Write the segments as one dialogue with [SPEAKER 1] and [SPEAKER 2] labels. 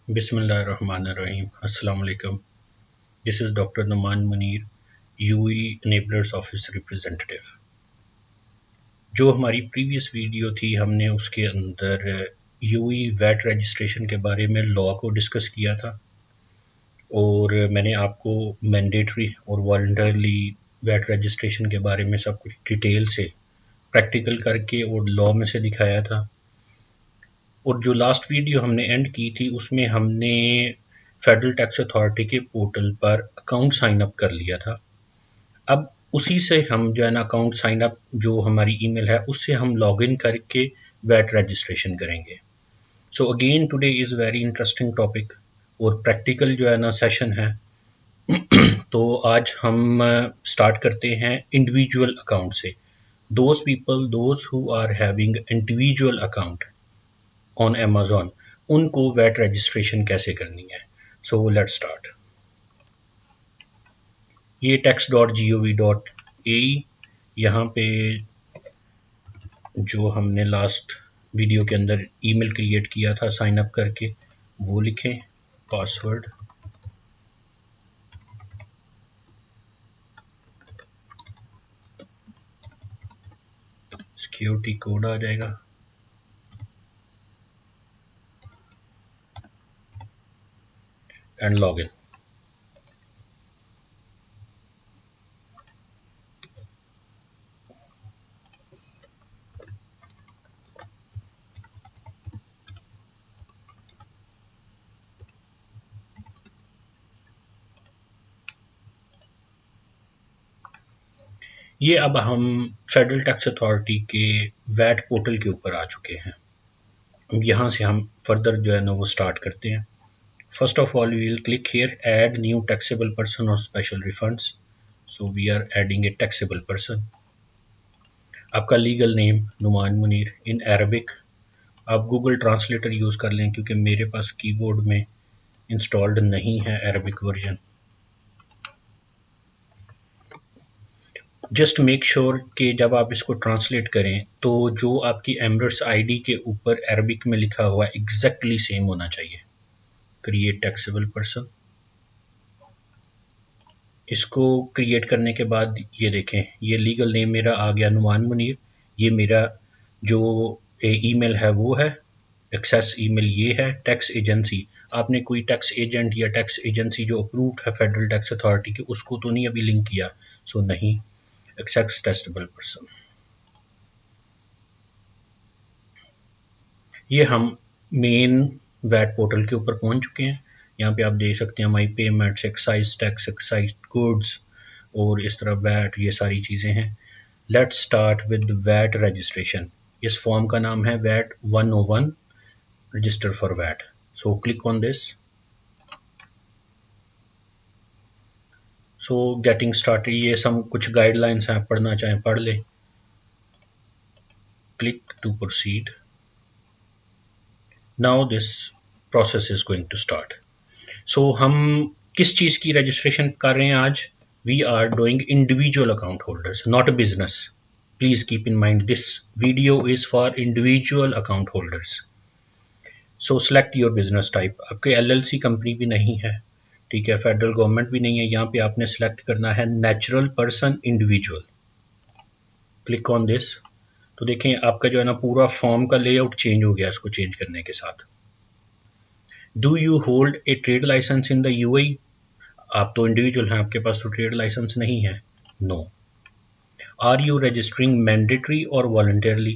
[SPEAKER 1] बिस्मिल्लाहिर्रहमानिर्रहीम। अस्सलाम वालेकुम। This is doctor Numan Munir, UAE enablers office representative. जो हमारी प्रीवियस वीडियो थी, हमने उसके अंदर यूई वैट रजिस्ट्रेशन के बारे में लॉ को डिस्कस किया था और मैंने आपको मैंडेटरी और वॉलंटरली वैट रजिस्ट्रेशन के बारे में सब कुछ डिटेल से प्रैक्टिकल करके और लॉ में से दिखाया था। और जो लास्ट वीडियो हमने एंड की थी उसमें हमने फेडरल टैक्स अथॉरिटी के पोर्टल पर अकाउंट साइन अप कर लिया था। अब उसी से हम जो है ना अकाउंट साइन अप जो हमारी ईमेल है उससे हम लॉगिन करके वैट रजिस्ट्रेशन करेंगे। So again today is very interesting topic और प्रैक्टिकल जो है ना सेशन है। तो आज हम स्टार्ट करते हैं इंडिविजुअल अकाउंट से। Those who are having individual account on Amazon, उनको वैट रजिस्ट्रेशन कैसे करनी है। So let's start. ये tax.gov.ai, यहाँ पे जो हमने लास्ट वीडियो के अंदर ईमेल क्रिएट किया था साइन अप करके, वो लिखें, पासवर्ड, सिक्योरिटी कोड आ जाएगा, एंड लॉगिन। ये अब हम फेडरल टैक्स अथॉरिटी के वैट पोर्टल के ऊपर आ चुके हैं। अब यहाँ से हम फर्दर जो है ना वो स्टार्ट करते हैं। First of all we will click here add new taxable person और special refunds. So we are adding a taxable person. आपका legal name Numan Munir in Arabic. आप गूगल ट्रांसलेटर यूज़ कर लें क्योंकि मेरे पास कीबोर्ड में इंस्टॉल्ड नहीं है Arabic version. Just make sure कि जब आप इसको ट्रांसलेट करें तो जो आपकी एमरस आईडी के ऊपर अरबिक में लिखा हुआ है एग्जैक्टली सेम होना चाहिए। क्रिएट टैक्सेबल पर्सन, इसको क्रिएट करने के बाद ये देखें, ये लीगल नेम मेरा आ गया नुमान मुनीर। ये मेरा जो ईमेल है वो है, एक्सेस ईमेल ये है, टैक्स एजेंसी। आपने कोई टैक्स एजेंट या टैक्स एजेंसी जो अप्रूव्ड है फेडरल टैक्स अथॉरिटी की उसको तो नहीं अभी लिंक किया, सो नहीं, एक्सेस टैक्सेबल पर्सन। ये हम मेन वैट पोर्टल के ऊपर पहुंच चुके हैं। यहाँ पे आप देख सकते हैं my payments, excise tax, excise goods और इस तरह वैट, ये सारी चीज़ें हैं। Let's start with VAT registration. इस फॉर्म का नाम है VAT 101 register for VAT. So click on this. So getting started, ये सब कुछ गाइडलाइंस हैं, पढ़ना चाहें पढ़ लें। Click to proceed. Now this process is going to start. So हम किस चीज़ की रजिस्ट्रेशन कर रहे हैं आज? We are doing individual account holders, not a business. Please keep in mind this video is for individual account holders. So select your business type. आपके LLC company भी नहीं है, ठीक है, फेडरल गवर्नमेंट भी नहीं है। यहाँ पे आपने सेलेक्ट करना है natural person individual. Click on this. तो देखें आपका जो है ना पूरा फॉर्म का लेआउट चेंज हो गया इसको चेंज करने के साथ। Do you hold a trade license in the UAE? आप तो इंडिविजुअल हैं, आपके पास तो ट्रेड लाइसेंस नहीं है। No. Are you registering mandatory और वॉलंटियरली?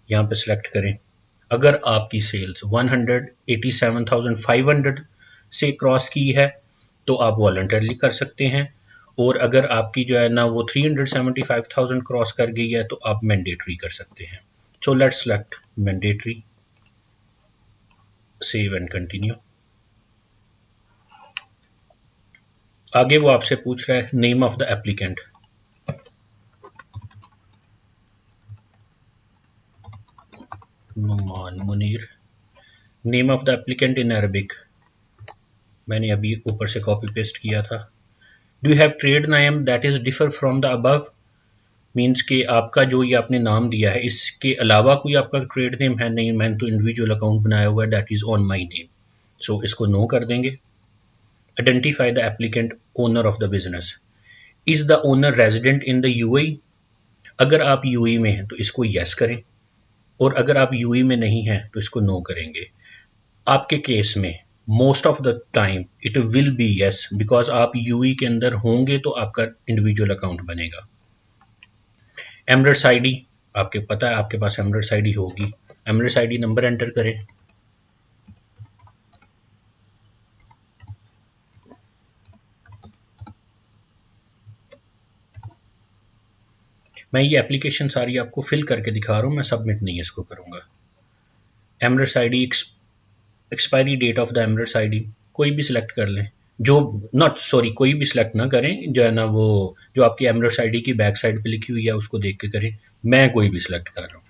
[SPEAKER 1] यहाँ पे सिलेक्ट करें। अगर आपकी सेल्स 187,500 से क्रॉस की है तो आप वॉलंटियरली कर सकते हैं, और अगर आपकी जो है ना वो 375,000 क्रॉस कर गई है तो आप मैंडेटरी कर सकते हैं। So let's select mandatory, save and continue. आगे वो आपसे पूछ रहा है name of the applicant. Numan Munir. Name of the applicant in Arabic, मैंने अभी ऊपर से कॉपी पेस्ट किया था। Do you have trade name that is differ from the above? Means कि आपका जो ये आपने नाम दिया है इसके अलावा कोई आपका ट्रेड नेम है? नहीं, मैंने तो इंडिविजुअल अकाउंट बनाया हुआ है, that is on my name. So इसको नो कर देंगे। Identify the applicant owner of the business. Is the owner resident in the UAE? अगर आप यूएई में हैं तो इसको यस करें, और अगर आप यूएई में नहीं हैं तो इसको नो करेंगे। आपके केस में most of the time it will be yes, because आप यूएई के अंदर होंगे तो आपका इंडिविजुअल अकाउंट बनेगा। एमरेट्स आईडी, आपके पता है आपके पास एमरेट्स आईडी होगी। एमरेट्स आईडी नंबर एंटर करें। मैं ये एप्लीकेशन सारी आपको फिल करके दिखा रहा हूँ, मैं सबमिट नहीं इसको करूँगा। Emirates ID, expiry date of the Emirates ID कोई भी सिलेक्ट कर लें, जो नॉट सॉरी कोई भी सिलेक्ट ना करें, जो है ना वो जो आपकी एमरेट्स आईडी की बैक साइड पे लिखी हुई है उसको देख के करें। मैं कोई भी सिलेक्ट कर रहा हूँ।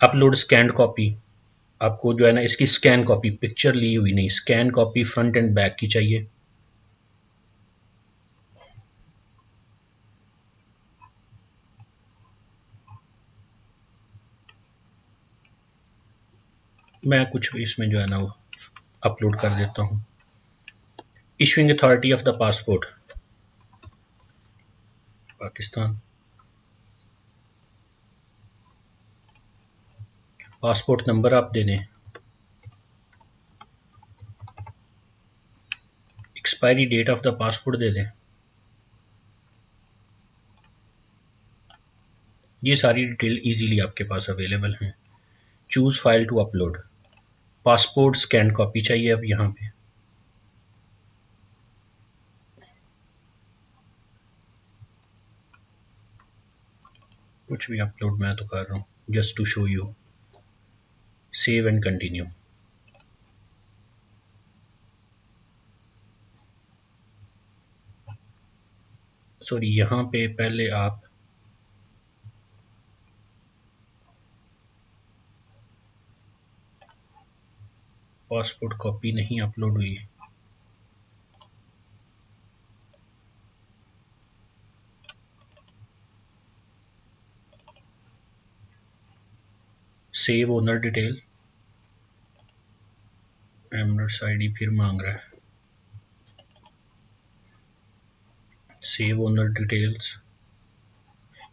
[SPEAKER 1] अपलोड स्कैन कॉपी, आपको जो है ना इसकी स्कैन कॉपी, पिक्चर ली हुई नहीं, scan copy front end back की चाहिए। मैं कुछ भी इसमें जो है ना वो अपलोड कर देता हूँ। Issuing authority of the passport, Pakistan. Passport number आप दे दें। Expiry date of the passport दे दें। ये सारी डिटेल इजीली आपके पास अवेलेबल हैं। Choose file to upload, passport scan copy चाहिए अब यहाँ पे। कुछ भी अपलोड मैं तो कर रहा हूँ just to show you. Save and continue. Sorry यहाँ पे पहले आप पासपोर्ट कॉपी नहीं अपलोड हुई। Save owner detail, Emirates ID फिर मांग रहा है। सेव ओनर डिटेल्स,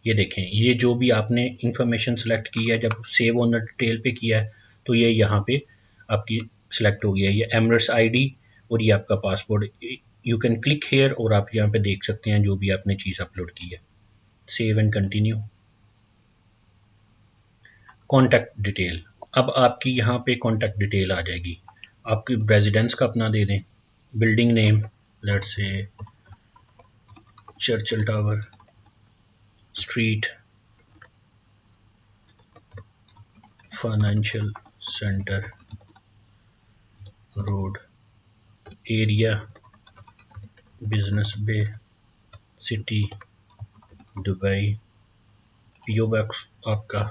[SPEAKER 1] ये देखें, ये जो भी आपने इंफॉर्मेशन सेलेक्ट की है जब सेव ओनर डिटेल पे किया है तो ये यहाँ पे आपकी सिलेक्ट हो गया है, ये एमरेट्स आईडी और ये आपका passport. You can click here और आप यहाँ पे देख सकते हैं जो भी आपने चीज़ अपलोड की है। Save and continue. Contact detail, अब आपकी यहाँ पे कॉन्टैक्ट डिटेल आ जाएगी। आपकी रेजिडेंस का अपना दे दें, building name let's say Churchill Tower, street, financial centre road, area business bay, city Dubai, PO box आपका,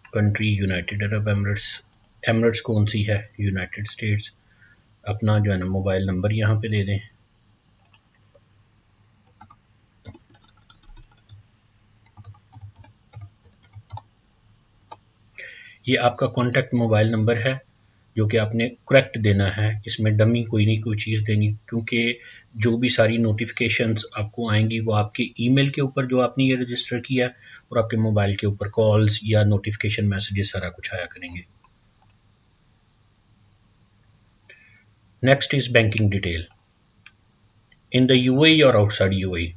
[SPEAKER 1] country United Arab Emirates, Emirates कौन सी है, यूनाइटेड स्टेट्स। अपना जो है ना मोबाइल नंबर यहाँ पे दे दें। ये आपका कॉन्टैक्ट मोबाइल नंबर है जो कि आपने करेक्ट देना है, इसमें डमी कोई नहीं कोई चीज़ देनी, क्योंकि जो भी सारी नोटिफिकेशंस आपको आएंगी वो आपके ईमेल के ऊपर जो आपने ये रजिस्टर किया है और आपके मोबाइल के ऊपर कॉल्स या नोटिफिकेशन मैसेजेस सारा कुछ आया करेंगे। Next is banking detail in the UAE और आउटसाइड यूएई।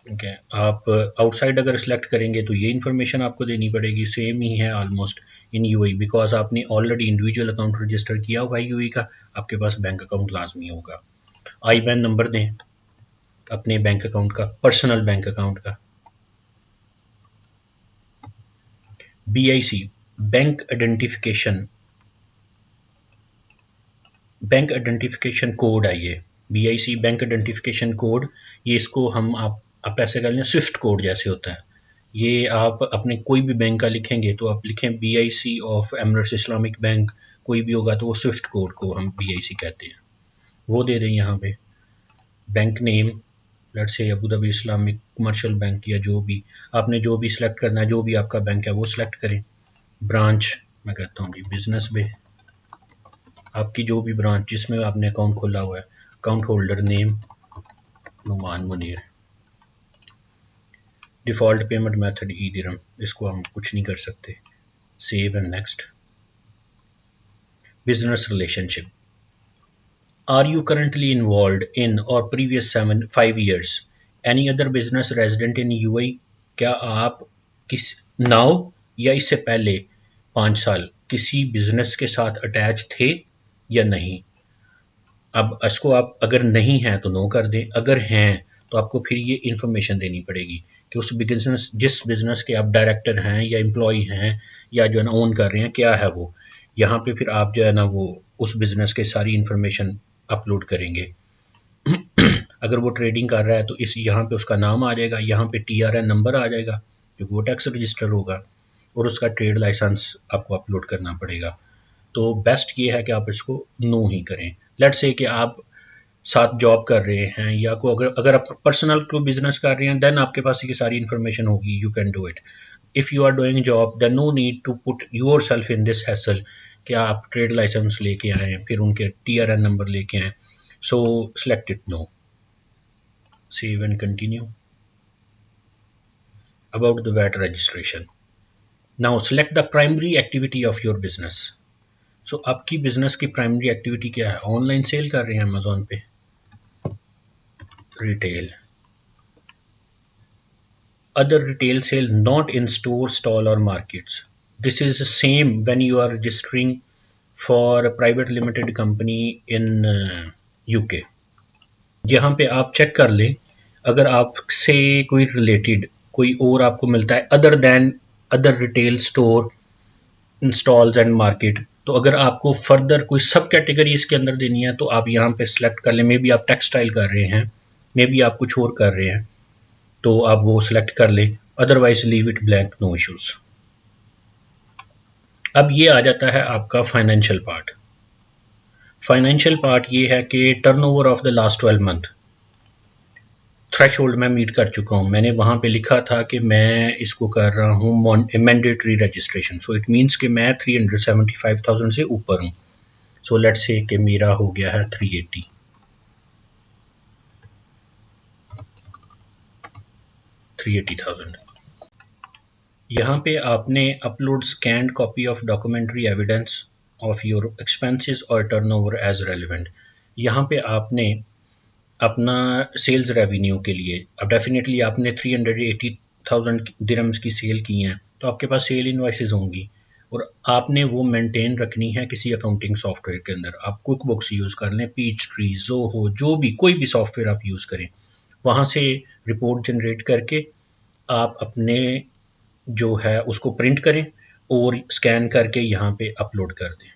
[SPEAKER 1] ठीक है, आप आउटसाइड अगर सेलेक्ट करेंगे तो ये इन्फॉर्मेशन आपको देनी पड़ेगी, सेम ही है ऑलमोस्ट इन यूएई, बिकॉज आपने ऑलरेडी इंडिविजुअल अकाउंट रजिस्टर किया हुआ है यूएई का, आपके पास बैंक अकाउंट लाजमी होगा। आईबैन नंबर दें अपने बैंक अकाउंट का, पर्सनल बैंक अकाउंट का। BIC, bank identification, bank identification code है ये, बीआईसी बैंक आइडेंटिफिकेशन कोड। ये इसको हम आप ऐसे कर लें स्विफ्ट कोड जैसे होता है, ये आप अपने कोई भी बैंक का लिखेंगे तो आप लिखें BIC of Emirates Islamic bank, कोई भी होगा तो वो स्विफ्ट कोड को हम बीआईसी कहते हैं, वो दे दें यहाँ पे। बैंक नेम लेट्स से Abu Dhabi Islamic commercial bank, या जो भी आपने जो भी सिलेक्ट करना है, जो भी आपका बैंक है वो सिलेक्ट करें। ब्रांच मैं कहता हूँ जी बिजनेस पे, आपकी जो भी ब्रांच जिसमें आपने अकाउंट खोला हुआ है, account holder name Numan Munir, default payment method e dirham, इसको हम कुछ नहीं कर सकते, save and next. Business relationship, are you currently involved in और previous 5 years any other business resident in UAE, क्या आप किस नाउ या इससे पहले 5 साल किसी बिजनेस के साथ अटैच थे या नहीं। अब इसको आप अगर नहीं हैं तो नो कर दें, अगर हैं तो आपको फिर ये इन्फॉर्मेशन देनी पड़ेगी कि उस बिजनेस जिस बिजनेस के आप डायरेक्टर हैं या एम्प्लॉय हैं या जो है ना ओन कर रहे हैं क्या है वो, यहाँ पे फिर आप जो है ना वो उस बिजनेस के सारी इन्फॉर्मेशन अपलोड करेंगे। अगर वो ट्रेडिंग कर रहा है तो इस यहाँ पे उसका नाम आ जाएगा, यहाँ पे TRN नंबर आ जाएगा क्योंकि वो टैक्स रजिस्टर होगा, और उसका ट्रेड लाइसेंस आपको अपलोड करना पड़ेगा। तो बेस्ट ये है कि आप इसको नो ही करें। लेट्स से कि आप साथ जॉब कर रहे हैं या को अगर अगर आप पर्सनल को बिजनेस कर रहे हैं देन आपके पास ये सारी इन्फॉर्मेशन होगी, you can do it. If you are doing job then no need to put yourself in this hassle कि आप ट्रेड लाइसेंस लेके आएँ फिर उनके TRN नंबर लेके आएँ। So select it no, save and continue। About the VAT registration, now select the primary activity of your business। So आपकी business की प्राइमरी एक्टिविटी क्या है, ऑनलाइन सेल कर रहे हैं अमेजोन पे, retail, other retail sale not in store, stall or markets। This is the same when you are registering for a private limited company in UK। यहाँ पे आप चेक कर लें अगर आपसे कोई रिलेटेड कोई और आपको मिलता है other than other retail store, stalls and market, तो अगर आपको फर्दर कोई सब कैटेगरी इसके अंदर देनी है तो आप यहाँ पे सिलेक्ट कर लें। मे बी आप टेक्सटाइल कर रहे हैं, मे बी आप कुछ और कर रहे हैं, तो आप वो सिलेक्ट कर लें, otherwise leave it blank, no issues. अब ये आ जाता है आपका फाइनेंशियल पार्ट। फाइनेंशियल पार्ट ये है कि turnover of the last 12 month threshold मैं मीट कर चुका हूँ, मैंने वहाँ पे लिखा था कि मैं इसको कर रहा हूँ mandatory registration, so it means कि मैं 375,000 से ऊपर हूँ। सो लेट्स से कि मेरा हो गया है 380,000। यहाँ पे आपने upload scanned copy of documentary evidence of your expenses और टर्नओवर एज रेलिवेंट। यहाँ पे आपने अपना सेल्स रेवेन्यू के लिए अब डेफिनेटली आपने 380,000 दिरहम्स की सेल की हैं तो आपके पास सेल इनवॉइसेस होंगी और आपने वो मेंटेन रखनी है किसी अकाउंटिंग सॉफ्टवेयर के अंदर। आप कुक बुक्स यूज़ कर लें, पीच ट्री, ज़ोहो, जो भी कोई भी सॉफ्टवेयर आप यूज़ करें, वहाँ से रिपोर्ट जनरेट करके आप अपने जो है उसको प्रिंट करें और स्कैन करके यहाँ पे अपलोड कर दें।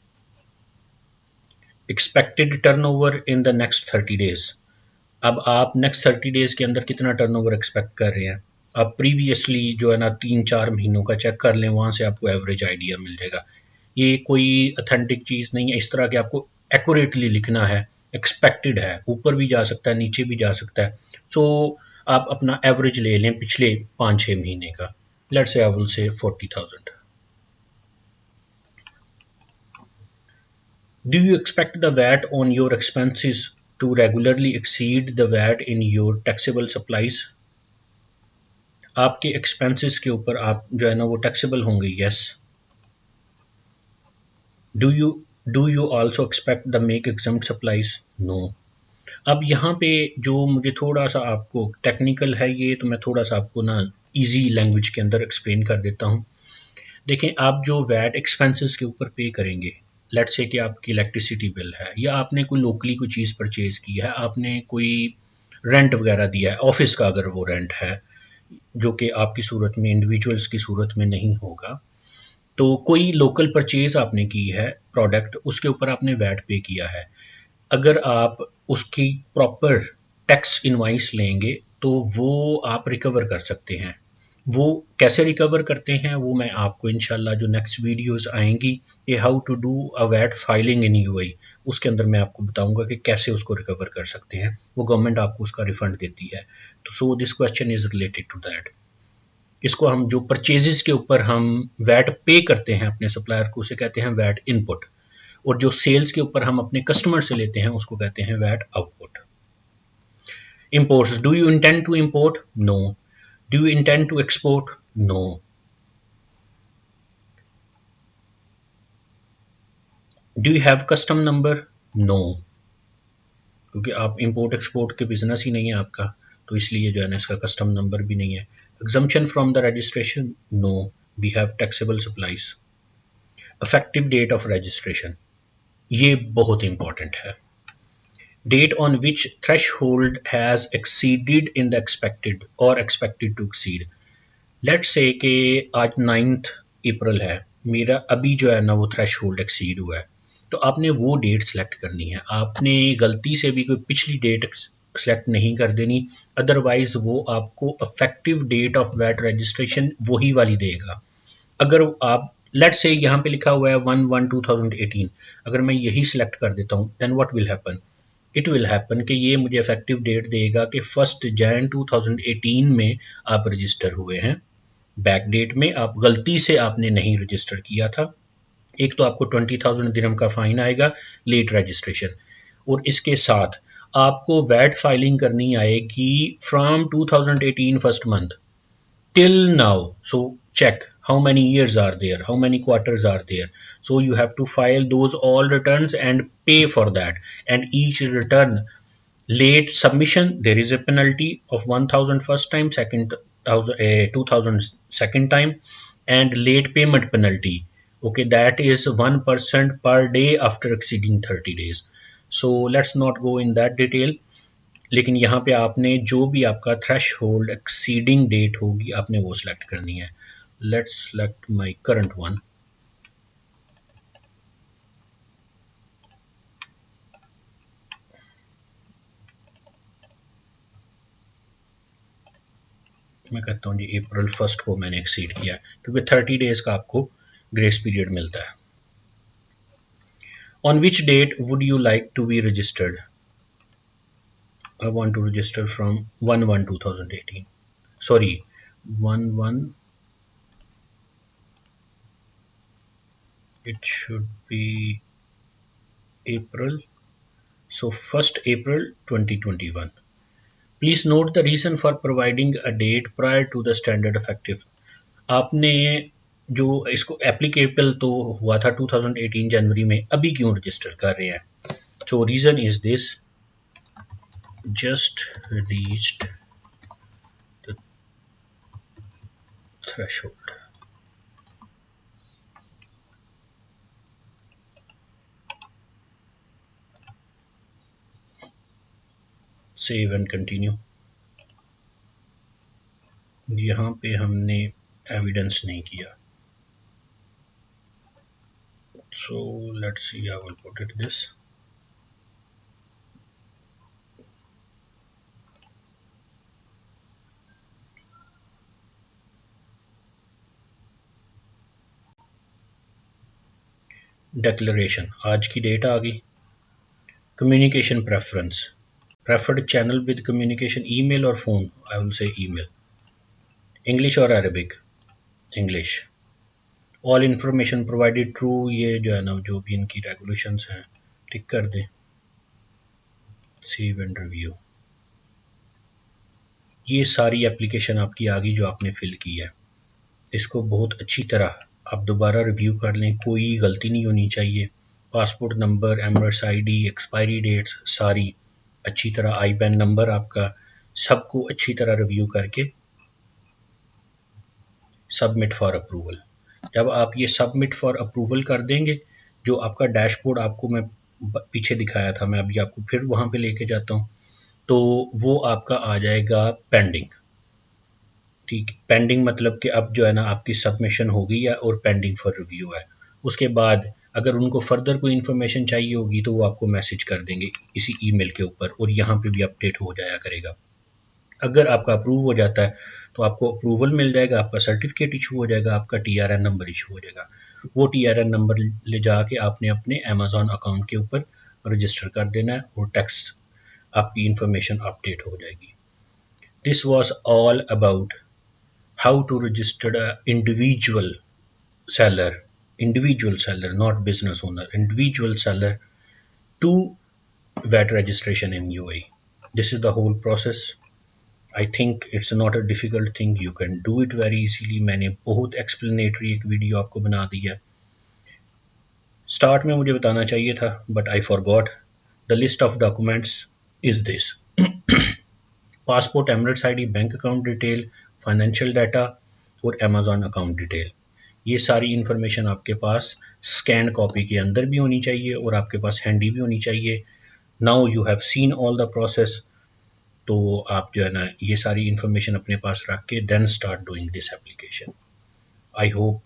[SPEAKER 1] Expected turnover in the next 30 days, अब आप नेक्स्ट 30 डेज के अंदर कितना टर्नओवर एक्सपेक्ट कर रहे हैं, आप प्रीवियसली जो है ना 3-4 महीनों का चेक कर लें, वहाँ से आपको एवरेज आइडिया मिल जाएगा। ये कोई अथेंटिक चीज़ नहीं है, इस तरह के आपको एक्यूरेटली लिखना है, एक्सपेक्टेड है, ऊपर भी जा सकता है नीचे भी जा सकता है। सो आप अपना एवरेज ले लें पिछले 5-6 महीने का, let's say I will say 40,000। Do you expect the VAT on your expenses to regularly exceed the VAT in your taxable supplies? आपके एक्सपेंसेस के ऊपर आप जो है ना वो टैक्सेबल होंगे, yes. Do you also expect the make exempt supplies, no. अब यहाँ पे जो मुझे थोड़ा सा आपको टेक्निकल है ये, तो मैं थोड़ा सा आपको ना इजी लैंग्वेज के अंदर एक्सप्लेन कर देता हूँ। देखें, आप जो वैट एक्सपेंसेस के ऊपर पे करेंगे, लेट्स से कि आपकी इलेक्ट्रिसिटी बिल है या आपने कोई लोकली कोई चीज़ परचेज की है, आपने कोई रेंट वगैरह दिया है ऑफिस का, अगर वो रेंट है जो कि आपकी सूरत में इंडिविजुअल्स की सूरत में नहीं होगा, तो कोई लोकल परचेज आपने की है प्रोडक्ट, उसके ऊपर आपने वैट पे किया है। अगर आप उसकी प्रॉपर टैक्स इनवाइस लेंगे तो वो आप रिकवर कर सकते हैं। वो कैसे रिकवर करते हैं वो मैं आपको इंशाल्लाह जो नेक्स्ट वीडियोस आएंगी, ये how to do a VAT filing in UAE, उसके अंदर मैं आपको बताऊंगा कि कैसे उसको रिकवर कर सकते हैं, वो गवर्नमेंट आपको उसका रिफंड देती है। तो so this question is related to that. इसको हम जो परचेजेस के ऊपर हम वैट पे करते हैं अपने सप्लायर को, उसे कहते हैं वैट इनपुट, और जो सेल्स के ऊपर हम अपने कस्टमर से लेते हैं उसको कहते हैं VAT output. Imports. Do you intend to import? No. Do you intend to export? No. Do you have custom number? No. क्योंकि आप इंपोर्ट एक्सपोर्ट के बिजनेस ही नहीं है आपका, तो इसलिए जो है ना इसका कस्टम नंबर भी नहीं है। Exemption from the registration? No, we have taxable supplies. Effective date of registration, ये बहुत इंपॉर्टेंट है। Date on which threshold has exceeded in the expected or expected to exceed. Let's say कि आज 9 अप्रैल है, मेरा अभी जो है ना वो थ्रेशहोल्ड एक्सीड हुआ है, तो आपने वो डेट सेलेक्ट करनी है। आपने गलती से भी कोई पिछली डेट सेलेक्ट नहीं कर देनी, अदरवाइज वो आपको effective date of VAT registration वही वाली देगा। अगर आप लेट्स से यहाँ पे लिखा हुआ है 1/1/2018, अगर मैं यही सिलेक्ट कर देता हूँ, then what will happen? It will happen कि ये मुझे इफेक्टिव डेट देगा कि 1 जनवरी 2018 में आप रजिस्टर हुए हैं। बैक डेट में आप गलती से आपने नहीं रजिस्टर किया था, एक तो आपको 20,000 दिरहम का फाइन आएगा लेट रजिस्ट्रेशन, और इसके साथ आपको वैट फाइलिंग करनी आएगी from 2018 first month till now. So check how many years are there, how many quarters are there. So you have to file those all returns and pay for that, and each return late submission there is a penalty of 1,000 first time, 2,000 second time, and late payment penalty, okay, that is 1% per day after exceeding 30 days. So let's not go in that detail, लेकिन यहाँ पे आपने जो भी आपका thresh hold exceeding date होगी आपने वो सिलेक्ट करनी है। Let's select my current one. मैं कहता हूँ जी अप्रैल 1 को मैंने एक्सीड किया है, क्योंकि 30 डेज का आपको ग्रेस पीरियड मिलता है। On which date would you like to be registered? I want to register from 1/1/2018, sorry 1/1, it should be April, so 1st April 2021. Please note the reason for providing a date prior to the standard effective. आपने जो इसको applicable तो हुआ था 2018 जनवरी में, अभी क्यों register कर रहे हैं? So reason is this, just reached the threshold. Save and continue. यहाँ पे हमने एविडेंस नहीं किया, so let's see, I will put it this. Declaration, आज की डेट आ गई। Communication preference, preferred channel with communication, email or phone? I will say email. English or Arabic? English. All information provided true, ये जो है ना जो भी इनकी रेगुलेशंस हैं टिक कर दें। Save and review. ये सारी एप्लीकेशन आपकी आ गई जो आपने फिल की है। इसको बहुत अच्छी तरह आप दोबारा रिव्यू कर लें, कोई गलती नहीं होनी चाहिए। Passport number, Emirates ID, expiry dates सारी अच्छी तरह, आई पैन नंबर आपका, सबको अच्छी तरह रिव्यू करके सबमिट फॉर अप्रूवल। जब आप ये सबमिट फॉर अप्रूवल कर देंगे, जो आपका डैशबोर्ड आपको मैं पीछे दिखाया था, मैं अभी आपको फिर वहाँ पे लेके जाता हूँ, तो वो आपका आ जाएगा पेंडिंग। ठीक, पेंडिंग मतलब कि अब जो है ना आपकी सबमिशन हो गई है और पेंडिंग फॉर रिव्यू है। उसके बाद अगर उनको फर्दर कोई इन्फॉर्मेशन चाहिए होगी तो वो आपको मैसेज कर देंगे इसी ईमेल के ऊपर, और यहाँ पे भी अपडेट हो जाया करेगा। अगर आपका अप्रूव हो जाता है तो आपको अप्रूवल मिल जाएगा, आपका सर्टिफिकेट इशू हो जाएगा, आपका टीआरएन नंबर इशू हो जाएगा। वो टीआरएन नंबर ले जाके आपने अपने अमेज़न अकाउंट के ऊपर रजिस्टर कर देना है और टैक्स आपकी इंफॉर्मेशन अपडेट हो जाएगी। This was all about how to register a individual seller, not business owner, individual seller to VAT registration in UAE. This is the whole process. I think it's not a difficult thing. You can do it very easily. मैंने बहुत explanatory एक video आपको बना दी है. Start में मुझे बताना चाहिए था, but I forgot. The list of documents is this: passport, Emirates ID, bank account detail, financial data और अमेजोन अकाउंट डिटेल. ये सारी इन्फॉर्मेशन आपके पास स्कैन कॉपी के अंदर भी होनी चाहिए और आपके पास हैंडी भी होनी चाहिए. Now you have seen all the process. तो आप जो है ना ये सारी इन्फॉर्मेशन अपने पास रख के then start doing this application. I hope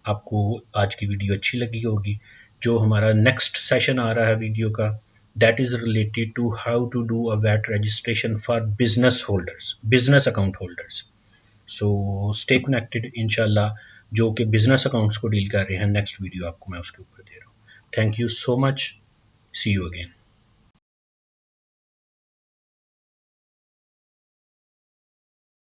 [SPEAKER 1] आपको आज की वीडियो अच्छी लगी होगी. जो हमारा नेक्स्ट सेशन आ रहा है वीडियो का, that is related to how to do a VAT registration for business holders, business account holders. So stay connected. इंशाल्लाह जो कि बिजनेस अकाउंट्स को डील कर रहे हैं, नेक्स्ट वीडियो आपको मैं उसके ऊपर दे रहा हूँ. Thank you so much. See you again.